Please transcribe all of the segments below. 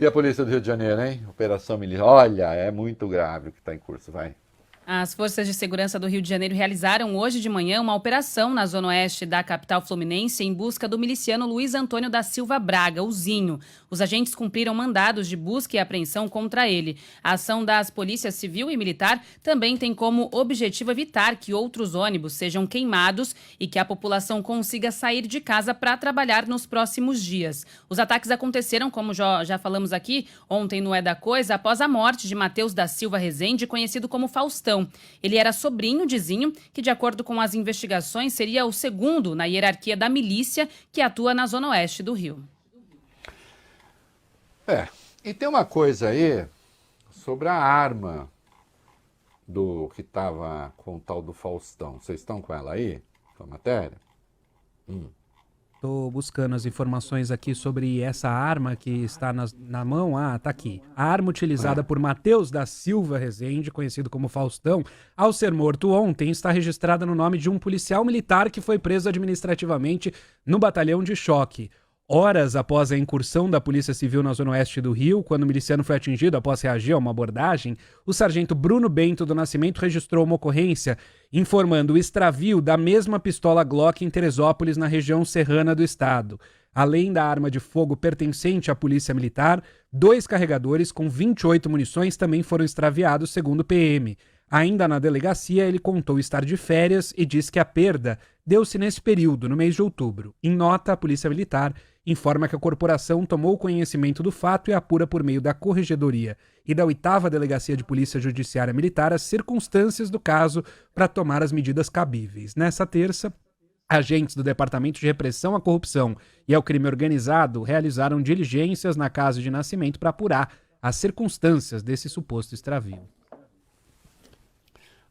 E a polícia do Rio de Janeiro, hein? Operação Militar. Olha, é muito grave o que está em curso, vai. As forças de segurança do Rio de Janeiro realizaram hoje de manhã uma operação na zona oeste da capital fluminense em busca do miliciano Luiz Antônio da Silva Braga, o Zinho. Os agentes cumpriram mandados de busca e apreensão contra ele. A ação das polícias civil e militar também tem como objetivo evitar que outros ônibus sejam queimados e que a população consiga sair de casa para trabalhar nos próximos dias. Os ataques aconteceram, como já falamos aqui, ontem no É da Coisa, após a morte de Matheus da Silva Rezende, conhecido como Faustão. Ele era sobrinho de Zinho, que, de acordo com as investigações, seria o segundo na hierarquia da milícia que atua na zona oeste do Rio. E tem uma coisa aí sobre a arma do que estava com o tal do Faustão. Vocês estão com ela aí, com a matéria? Estou buscando as informações aqui sobre essa arma que está na mão. Ah, tá aqui. A arma utilizada por Matheus da Silva Rezende, conhecido como Faustão, ao ser morto ontem, está registrada no nome de um policial militar que foi preso administrativamente no batalhão de choque. Horas após a incursão da Polícia Civil na zona oeste do Rio, quando o miliciano foi atingido após reagir a uma abordagem, o sargento Bruno Bento do Nascimento registrou uma ocorrência informando o extravio da mesma pistola Glock em Teresópolis, na região serrana do estado. Além da arma de fogo pertencente à Polícia Militar, 2 carregadores com 28 munições também foram extraviados, segundo o PM. Ainda na delegacia, ele contou estar de férias e disse que a perda deu-se nesse período, no mês de outubro. Em nota, a Polícia Militar informa que a corporação tomou conhecimento do fato e apura por meio da Corregedoria e da 8ª Delegacia de Polícia Judiciária Militar as circunstâncias do caso para tomar as medidas cabíveis. Nessa terça, agentes do Departamento de Repressão à Corrupção e ao Crime Organizado realizaram diligências na casa de Nascimento para apurar as circunstâncias desse suposto extravio.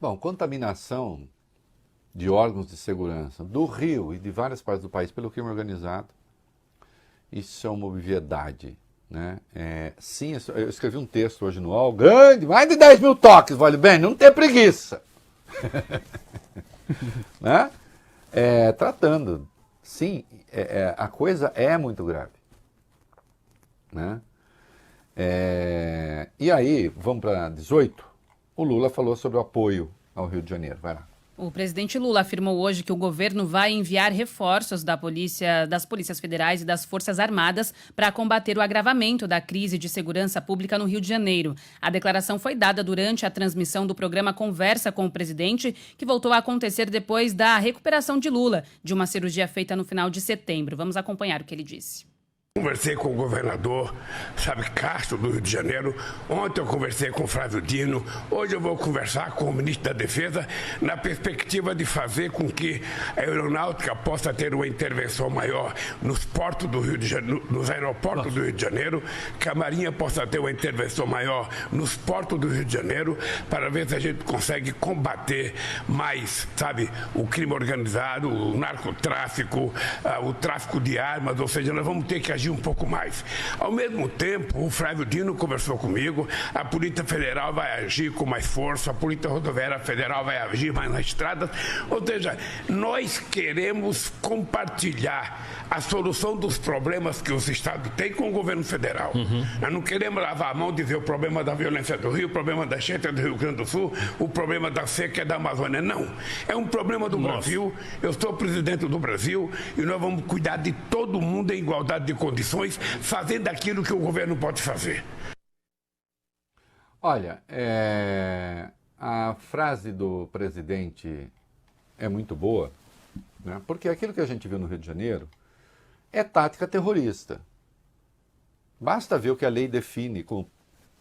Bom, contaminação de órgãos de segurança do Rio e de várias partes do país pelo crime organizado, isso é uma obviedade, né? Sim, eu escrevi um texto hoje no UOL, grande, mais de 10 mil toques, vale bem, não ter preguiça. Né? Tratando, sim, a coisa é muito grave. Né? E aí, vamos para 18, o Lula falou sobre o apoio ao Rio de Janeiro, vai lá. O presidente Lula afirmou hoje que o governo vai enviar reforços das polícias federais e das Forças Armadas para combater o agravamento da crise de segurança pública no Rio de Janeiro. A declaração foi dada durante a transmissão do programa Conversa com o Presidente, que voltou a acontecer depois da recuperação de Lula, de uma cirurgia feita no final de setembro. Vamos acompanhar o que ele disse. Conversei com o governador, Castro, do Rio de Janeiro. Ontem eu conversei com o Flávio Dino. Hoje eu vou conversar com o ministro da Defesa na perspectiva de fazer com que a aeronáutica possa ter uma intervenção maior nos portos do Rio de Janeiro, nos aeroportos do Rio de Janeiro, que a Marinha possa ter uma intervenção maior nos portos do Rio de Janeiro, para ver se a gente consegue combater mais, o crime organizado, o narcotráfico, o tráfico de armas, ou seja, nós vamos ter que agir um pouco mais. Ao mesmo tempo, o Flávio Dino conversou comigo, a Polícia Federal vai agir com mais força, a Polícia Rodoviária Federal vai agir mais nas estradas, ou seja, nós queremos compartilhar a solução dos problemas que os estados têm com o governo federal. Nós não queremos lavar a mão e dizer o problema da violência do Rio, o problema da enchente do Rio Grande do Sul, o problema da seca da Amazônia. Não. É um problema do Brasil. Eu sou presidente do Brasil e nós vamos cuidar de todo mundo em igualdade de condições, fazendo aquilo que o governo pode fazer. Olha, a frase do presidente é muito boa, né? Porque aquilo que a gente viu no Rio de Janeiro é tática terrorista. Basta ver o que a lei define como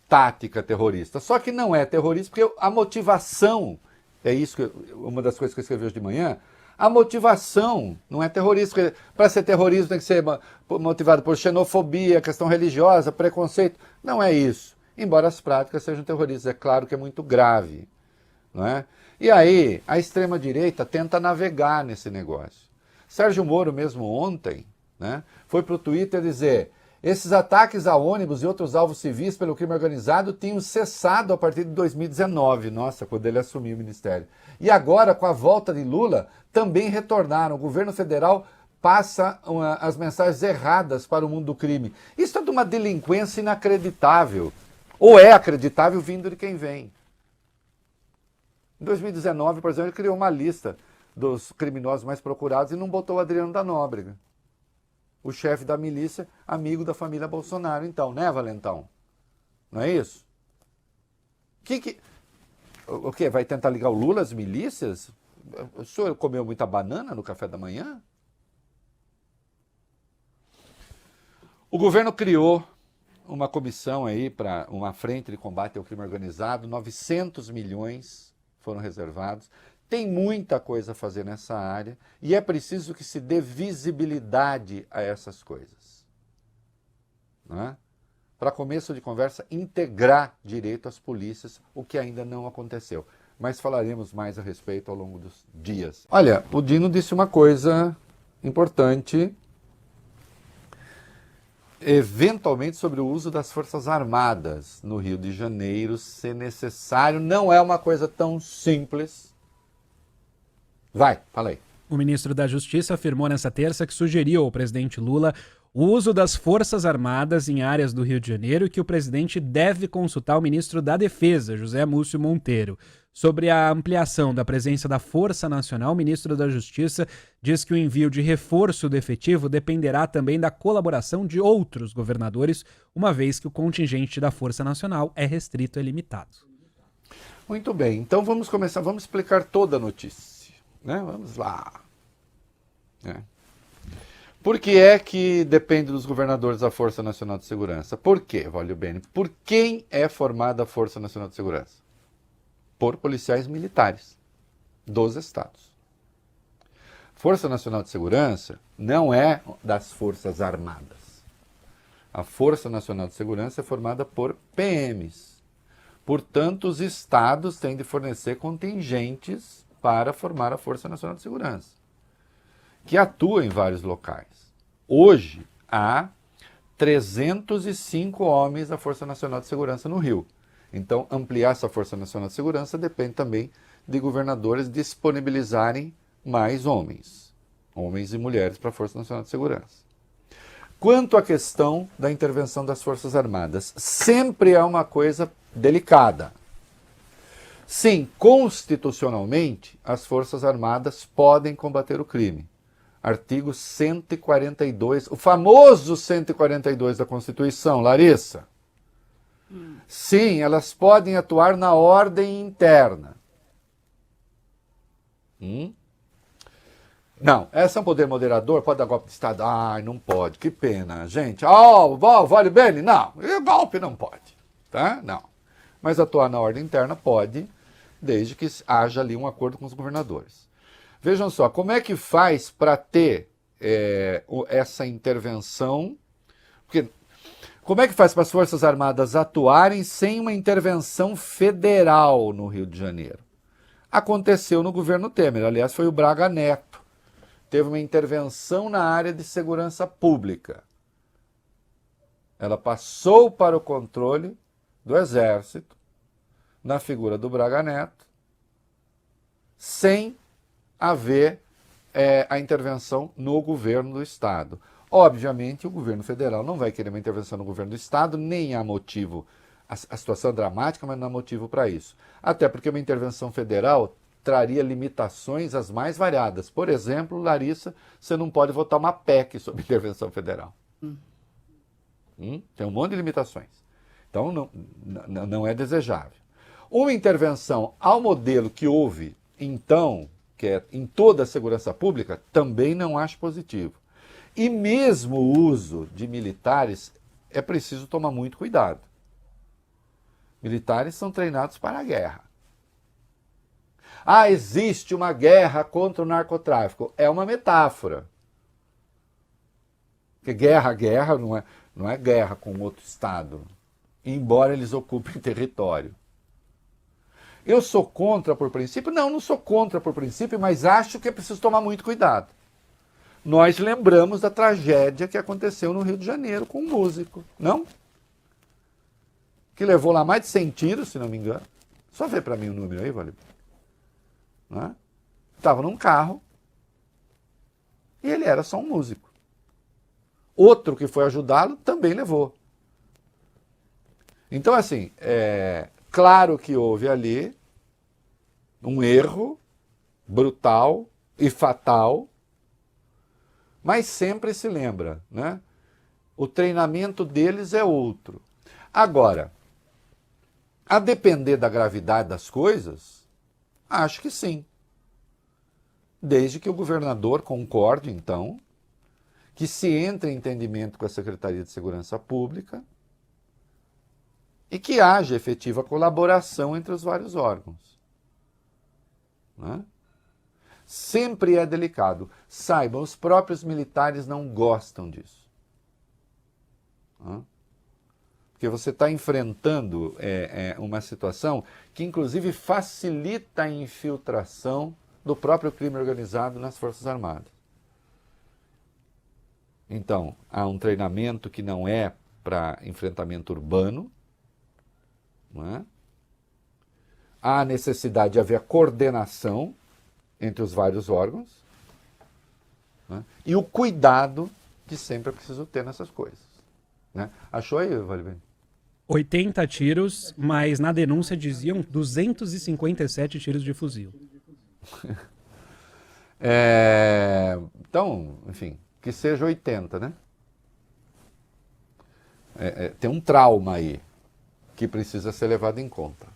tática terrorista. Só que não é terrorista porque a motivação, é isso que uma das coisas que eu escrevi hoje de manhã, a motivação não é terrorista. Para ser terrorismo tem que ser motivado por xenofobia, questão religiosa, preconceito. Não é isso. Embora as práticas sejam terroristas. É claro que é muito grave. Não é? E aí, a extrema-direita tenta navegar nesse negócio. Sérgio Moro, mesmo ontem, né, foi para o Twitter dizer: esses ataques a ônibus e outros alvos civis pelo crime organizado tinham cessado a partir de 2019, nossa, quando ele assumiu o ministério. E agora, com a volta de Lula, também retornaram. O governo federal passa as mensagens erradas para o mundo do crime. Isso é de uma delinquência inacreditável. Ou é acreditável vindo de quem vem. Em 2019, por exemplo, ele criou uma lista dos criminosos mais procurados e não botou o Adriano da Nóbrega, o chefe da milícia, amigo da família Bolsonaro. Então, né, Valentão? Não é isso? O quê? Vai tentar ligar o Lula às milícias? O senhor comeu muita banana no café da manhã? O governo criou uma comissão aí para uma frente de combate ao crime organizado, 900 milhões foram reservados. Tem muita coisa a fazer nessa área e é preciso que se dê visibilidade a essas coisas. Né? Para começo de conversa, integrar direito às polícias, o que ainda não aconteceu. Mas falaremos mais a respeito ao longo dos dias. Olha, o Dino disse uma coisa importante, eventualmente sobre o uso das Forças Armadas no Rio de Janeiro, se necessário. Não é uma coisa tão simples. Vai, fala aí. O ministro da Justiça afirmou nesta terça que sugeriu ao presidente Lula o uso das Forças Armadas em áreas do Rio de Janeiro e que o presidente deve consultar o ministro da Defesa, José Múcio Monteiro. Sobre a ampliação da presença da Força Nacional, o ministro da Justiça diz que o envio de reforço do efetivo dependerá também da colaboração de outros governadores, uma vez que o contingente da Força Nacional é restrito e limitado. Muito bem, então vamos começar, vamos explicar toda a notícia. Né? Vamos lá. Por que é que depende dos governadores da Força Nacional de Segurança? Por quê, Valio Bene? Por quem é formada a Força Nacional de Segurança? Por policiais militares dos estados. Força Nacional de Segurança não é das Forças Armadas. A Força Nacional de Segurança é formada por PMs. Portanto, os estados têm de fornecer contingentes para formar a Força Nacional de Segurança, que atua em vários locais. Hoje, há 305 homens da Força Nacional de Segurança no Rio. Então, ampliar essa Força Nacional de Segurança depende também de governadores disponibilizarem mais homens e mulheres para a Força Nacional de Segurança. Quanto à questão da intervenção das Forças Armadas, sempre é uma coisa delicada. Sim, constitucionalmente, as Forças Armadas podem combater o crime. Artigo 142, o famoso 142 da Constituição, Larissa. Sim, elas podem atuar na ordem interna. Não, essa é um poder moderador, pode dar golpe de Estado? Ai, não pode, que pena, gente. Vale bem? Não, golpe não pode, tá? Não. Mas atuar na ordem interna pode, desde que haja ali um acordo com os governadores. Vejam só, como é que faz para ter essa intervenção? Porque, como é que faz para as Forças Armadas atuarem sem uma intervenção federal no Rio de Janeiro? Aconteceu no governo Temer, aliás, foi o Braga Neto. Teve uma intervenção na área de segurança pública. Ela passou para o controle do Exército, na figura do Braga Neto, sem haver a intervenção no governo do Estado. Obviamente, o governo federal não vai querer uma intervenção no governo do Estado, nem há motivo, a situação é dramática, mas não há motivo para isso. Até porque uma intervenção federal traria limitações as mais variadas. Por exemplo, Larissa, você não pode votar uma PEC sobre intervenção federal. Tem um monte de limitações. Então, não é desejável. Uma intervenção ao modelo que houve, então, que é em toda a segurança pública, também não acho positivo. E mesmo o uso de militares, é preciso tomar muito cuidado. Militares são treinados para a guerra. Existe uma guerra contra o narcotráfico. É uma metáfora. Porque guerra não é guerra com outro Estado, embora eles ocupem território. Eu sou contra por princípio? Não sou contra por princípio, mas acho que é preciso tomar muito cuidado. Nós lembramos da tragédia que aconteceu no Rio de Janeiro com um músico, não? Que levou lá mais de 100 tiros, se não me engano. Só vê para mim o número aí, Valeu. Estava num carro E ele era só um músico. Outro que foi ajudá-lo também levou. Então, assim, claro que houve ali um erro brutal e fatal, mas sempre se lembra, né? O treinamento deles é outro. Agora, a depender da gravidade das coisas, acho que sim. Desde que o governador concorde, então, que se entre em entendimento com a Secretaria de Segurança Pública e que haja efetiva colaboração entre os vários órgãos. Né? Sempre é delicado. Saibam, os próprios militares não gostam disso. Né? Porque você está enfrentando uma situação que, inclusive, facilita a infiltração do próprio crime organizado nas Forças Armadas. Então, há um treinamento que não é para enfrentamento urbano, não é? Há a necessidade de haver coordenação entre os vários órgãos, né? E o cuidado que sempre é preciso ter nessas coisas. Né? Achou aí, Valibene? 80 tiros, mas na denúncia diziam 257 tiros de fuzil. Então, enfim, que seja 80, né? Tem um trauma aí que precisa ser levado em conta.